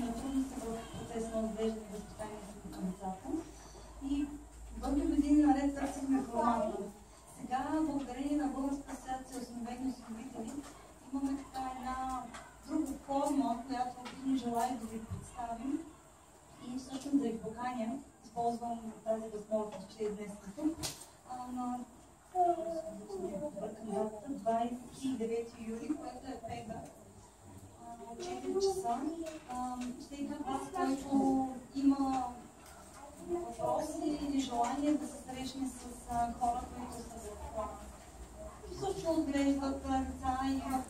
на трудности в процеса на отглеждане и възпитание на децата. И дълги години наред търсихме формата. Сега, благодарение на Българска асоциация основени осиновители, имаме така една друга форма, която бихме желали да ви представим и всъщност да ви поканя. Използвам тази възможност, че е днес тук. На 29 юли, което е петък, от 4 часа. Ще има вас, който има въпроси или желание да се срещне с хора, които са също отглеждат деца и имат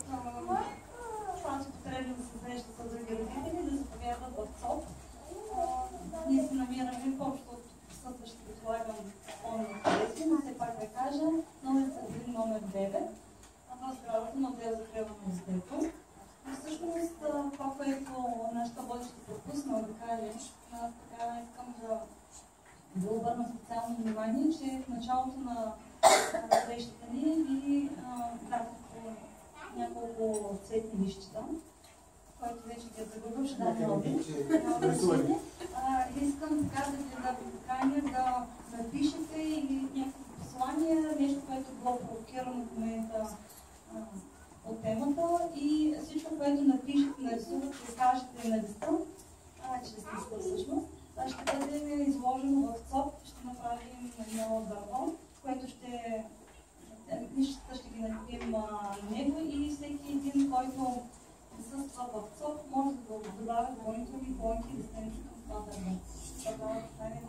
това, че потребно да се срещат с други родители, да заповядат в ЦОП. Ние се намираме повечето от присъстващите, предполагам, спомнят къде, но все пак да кажа, номер 9, в сградата на отдел за кръвно детето. И всъщност това, което нашата водеща пропусна да каже, аз така искам да обърна специално внимание, че в началото на срещата ни ви дадох няколко цветни лищчета, който вече ги е загубил, ще даде нови. Искам така да ви поканя да напишете или някакво послание, нещо, което е било провокирано в момента от темата и всичко, което напишете, нарисувате и кажете на листа, чрез листа всъщност, ще бъде изложено в ЦОП, ще направим едно дърво, което лищата ще ги налепим на него и всеки един, който присъства в ЦОП, може да добавя допълнителни плойки и да стане към това дърво. Това е